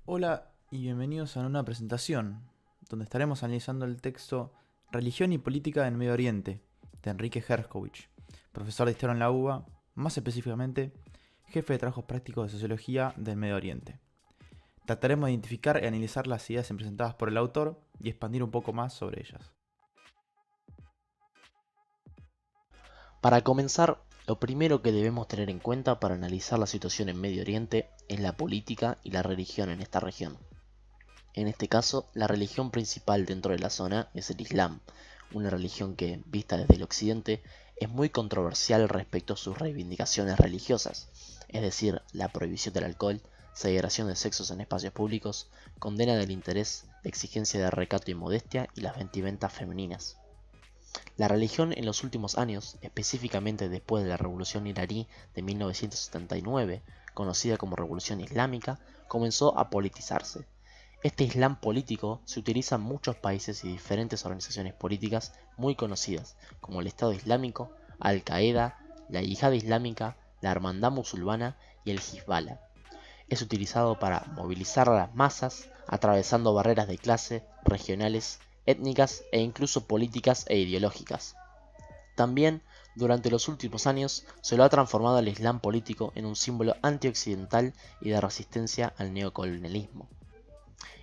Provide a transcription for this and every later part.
Hola y bienvenidos a una presentación, donde estaremos analizando el texto Religión y Política en Medio Oriente, de Enrique Herskovich, profesor de Historia en la UBA, más específicamente, jefe de trabajos prácticos de Sociología del Medio Oriente. Trataremos de identificar y analizar las ideas presentadas por el autor y expandir un poco más sobre ellas. Para comenzar, lo primero que debemos tener en cuenta para analizar la situación en Medio Oriente es la política y la religión en esta región. En este caso, la religión principal dentro de la zona es el Islam, una religión que, vista desde el occidente, es muy controversial respecto a sus reivindicaciones religiosas, es decir, la prohibición del alcohol, segregación de sexos en espacios públicos, condena del interés, exigencia de recato y modestia y las vestimentas femeninas. La religión en los últimos años, específicamente después de la Revolución iraní de 1979, conocida como Revolución Islámica, comenzó a politizarse. Este Islam político se utiliza en muchos países y diferentes organizaciones políticas muy conocidas, como el Estado Islámico, Al-Qaeda, la Yihad Islámica, la Hermandad Musulmana y el Hezbollah. Es utilizado para movilizar a las masas, atravesando barreras de clase, regionales, étnicas e incluso políticas e ideológicas. También, durante los últimos años, se lo ha transformado al Islam político en un símbolo antioccidental y de resistencia al neocolonialismo.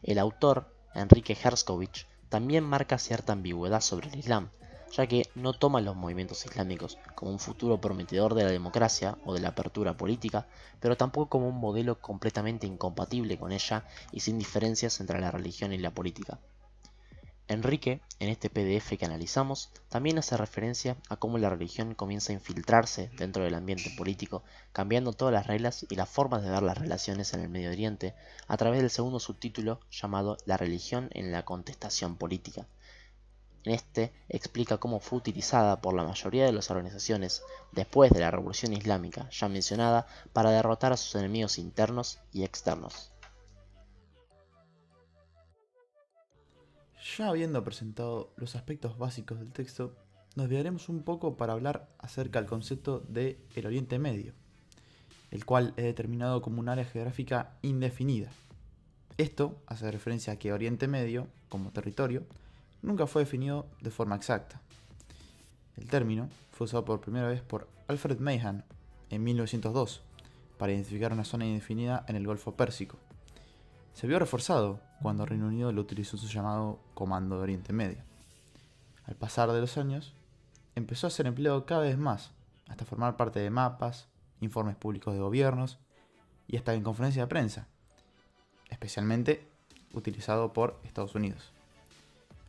El autor, Enrique Herskovich, también marca cierta ambigüedad sobre el Islam, ya que no toma los movimientos islámicos como un futuro prometedor de la democracia o de la apertura política, pero tampoco como un modelo completamente incompatible con ella y sin diferencias entre la religión y la política. Enrique, en este PDF que analizamos, también hace referencia a cómo la religión comienza a infiltrarse dentro del ambiente político, cambiando todas las reglas y las formas de ver las relaciones en el Medio Oriente, a través del segundo subtítulo llamado La religión en la contestación política. En este explica cómo fue utilizada por la mayoría de las organizaciones después de la Revolución Islámica ya mencionada para derrotar a sus enemigos internos y externos. Ya habiendo presentado los aspectos básicos del texto, nos desviaremos un poco para hablar acerca del concepto de el Oriente Medio, el cual es determinado como un área geográfica indefinida. Esto hace referencia a que Oriente Medio, como territorio, nunca fue definido de forma exacta. El término fue usado por primera vez por Alfred Mahan en 1902 para identificar una zona indefinida en el Golfo Pérsico. Se vio reforzado cuando Reino Unido lo utilizó en su llamado Comando de Oriente Medio. Al pasar de los años, empezó a ser empleado cada vez más, hasta formar parte de mapas, informes públicos de gobiernos y hasta en conferencias de prensa, especialmente utilizado por Estados Unidos.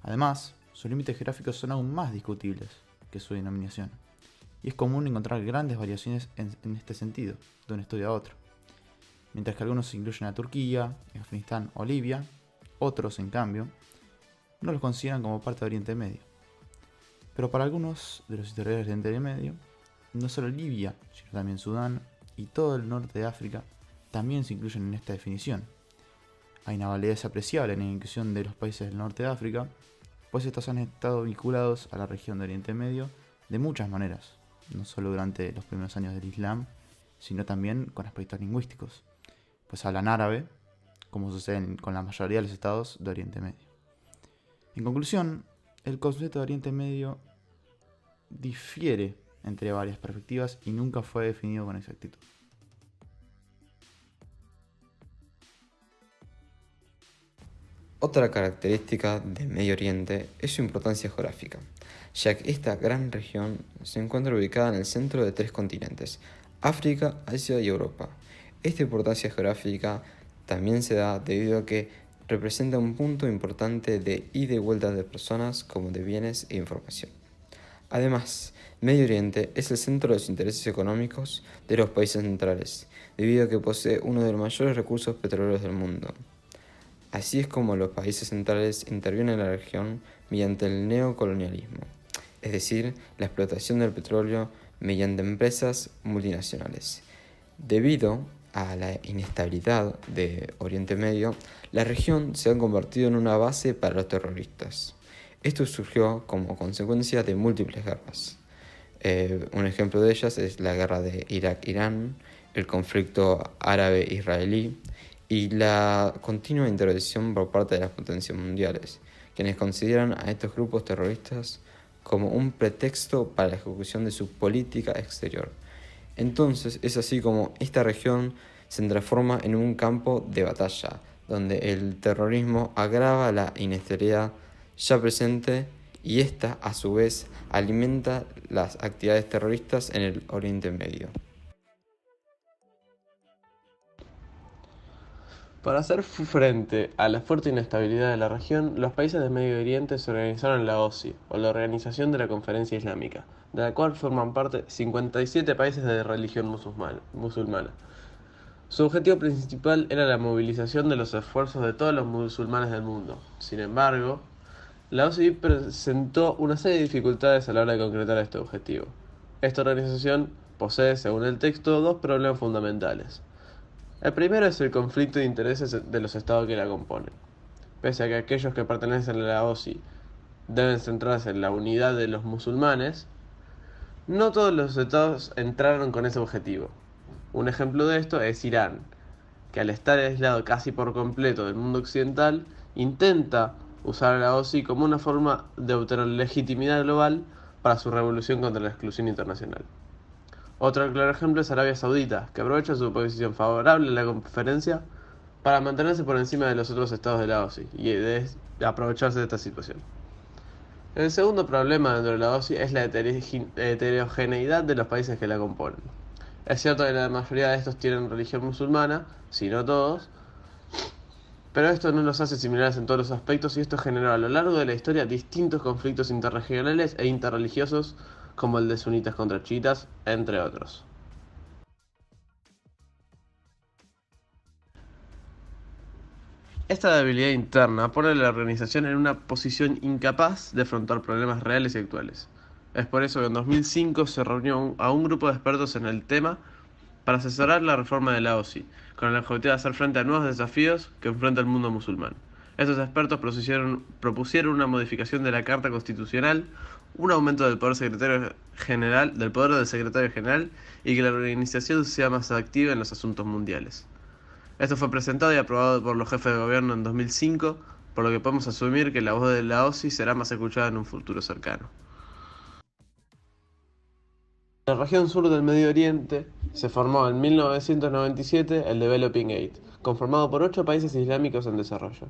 Además, sus límites geográficos son aún más discutibles que su denominación, y es común encontrar grandes variaciones en este sentido, de un estudio a otro. Mientras que algunos incluyen a Turquía, Afganistán o Libia, otros, en cambio, no los consideran como parte de Oriente Medio. Pero para algunos de los historiadores de Oriente Medio, no solo Libia, sino también Sudán y todo el norte de África también se incluyen en esta definición. Hay una validez apreciable en la inclusión de los países del norte de África, pues estos han estado vinculados a la región de Oriente Medio de muchas maneras, no solo durante los primeros años del Islam, sino también con aspectos lingüísticos, pues hablan árabe, como sucede con la mayoría de los estados de Oriente Medio. En conclusión, el concepto de Oriente Medio difiere entre varias perspectivas y nunca fue definido con exactitud. Otra característica del Medio Oriente es su importancia geográfica, ya que esta gran región se encuentra ubicada en el centro de tres continentes, África, Asia y Europa. Esta importancia geográfica también se da debido a que representa un punto importante de ida y vuelta de personas como de bienes e información. Además, Medio Oriente es el centro de los intereses económicos de los países centrales, debido a que posee uno de los mayores recursos petroleros del mundo. Así es como los países centrales intervienen en la región mediante el neocolonialismo, es decir, la explotación del petróleo mediante empresas multinacionales. Debido a la inestabilidad de Oriente Medio, la región se ha convertido en una base para los terroristas. Esto surgió como consecuencia de múltiples guerras. Un ejemplo de ellas es la guerra de Irak-Irán, el conflicto árabe-israelí y la continua intervención por parte de las potencias mundiales, quienes consideran a estos grupos terroristas como un pretexto para la ejecución de su política exterior. Entonces es así como esta región se transforma en un campo de batalla, donde el terrorismo agrava la inestabilidad ya presente y esta, a su vez, alimenta las actividades terroristas en el Oriente Medio. Para hacer frente a la fuerte inestabilidad de la región, los países del Medio Oriente se organizaron en la OSI, o la Organización de la Conferencia Islámica, de la cual forman parte 57 países de religión musulmana. Su objetivo principal era la movilización de los esfuerzos de todos los musulmanes del mundo. Sin embargo, la OSI presentó una serie de dificultades a la hora de concretar este objetivo. Esta organización posee, según el texto, dos problemas fundamentales. El primero es el conflicto de intereses de los estados que la componen. Pese a que aquellos que pertenecen a la OSI deben centrarse en la unidad de los musulmanes, no todos los estados entraron con ese objetivo. Un ejemplo de esto es Irán, que al estar aislado casi por completo del mundo occidental, intenta usar a la OSI como una forma de obtener legitimidad global para su revolución contra la exclusión internacional. Otro claro ejemplo es Arabia Saudita, que aprovecha su posición favorable en la conferencia para mantenerse por encima de los otros estados de la OSI y de aprovecharse de esta situación. El segundo problema dentro de la OSI es la heterogeneidad de los países que la componen. Es cierto que la mayoría de estos tienen religión musulmana, si no todos, pero esto no los hace similares en todos los aspectos y esto generó a lo largo de la historia distintos conflictos interregionales e interreligiosos como el de sunitas contra chiitas, entre otros. Esta debilidad interna pone a la organización en una posición incapaz de afrontar problemas reales y actuales. Es por eso que en 2005 se reunió a un grupo de expertos en el tema para asesorar la reforma de la OSI, con el objetivo de hacer frente a nuevos desafíos que enfrenta el mundo musulmán. Estos expertos propusieron una modificación de la Carta Constitucional, un aumento del poder del secretario general y que la organización sea más activa en los asuntos mundiales. Esto fue presentado y aprobado por los jefes de gobierno en 2005, por lo que podemos asumir que la voz de la OSI será más escuchada en un futuro cercano. En la región sur del Medio Oriente se formó en 1997 el Developing Aid, conformado por 8 países islámicos en desarrollo.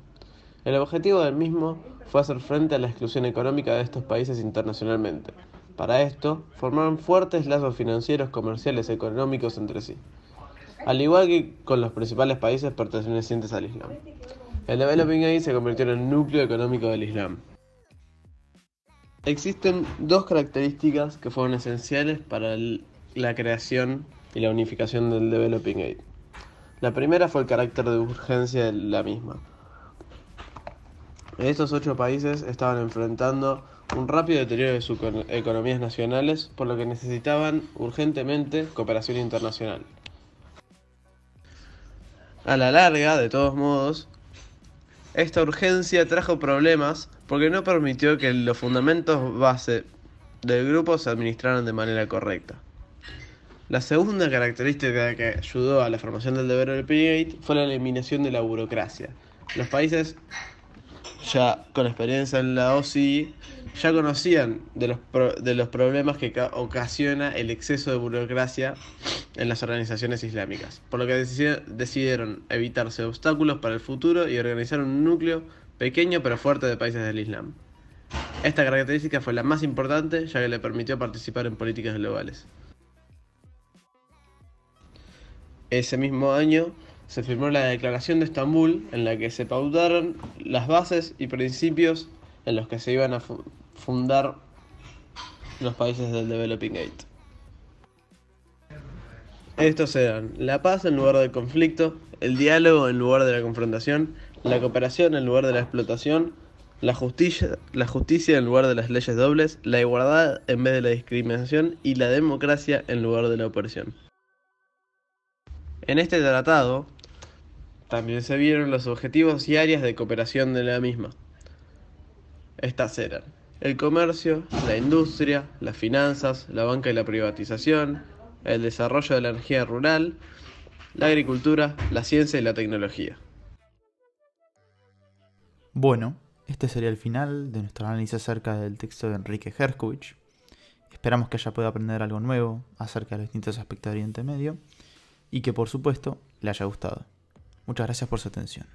El objetivo del mismo fue hacer frente a la exclusión económica de estos países internacionalmente. Para esto, formaron fuertes lazos financieros, comerciales y económicos entre sí, al igual que con los principales países pertenecientes al Islam. El Developing Aid se convirtió en el núcleo económico del Islam. Existen dos características que fueron esenciales para la creación y la unificación del Developing Aid. La primera fue el carácter de urgencia de la misma. Estos 8 países estaban enfrentando un rápido deterioro de sus economías nacionales, por lo que necesitaban urgentemente cooperación internacional. A la larga, de todos modos, esta urgencia trajo problemas porque no permitió que los fundamentos base del grupo se administraran de manera correcta. La segunda característica que ayudó a la formación del Developing Aid fue la eliminación de la burocracia. Los países ya con experiencia en la OSI ya conocían de los problemas que ocasiona el exceso de burocracia en las organizaciones islámicas, por lo que decidieron evitarse obstáculos para el futuro y organizar un núcleo pequeño pero fuerte de países del Islam. Esta característica fue la más importante, ya que le permitió participar en políticas globales. Ese mismo año se firmó la Declaración de Estambul, en la que se pautaron las bases y principios en los que se iban a fundar los países del Developing Aid. Estos eran la paz en lugar del conflicto, el diálogo en lugar de la confrontación, la cooperación en lugar de la explotación, la justicia en lugar de las leyes dobles, la igualdad en vez de la discriminación y la democracia en lugar de la opresión. En este tratado también se vieron los objetivos y áreas de cooperación de la misma. Estas eran el comercio, la industria, las finanzas, la banca y la privatización, el desarrollo de la energía rural, la agricultura, la ciencia y la tecnología. Bueno, este sería el final de nuestro análisis acerca del texto de Enrique Herkovich. Esperamos que haya podido aprender algo nuevo acerca de los distintos aspectos de Oriente Medio y que por supuesto le haya gustado. Muchas gracias por su atención.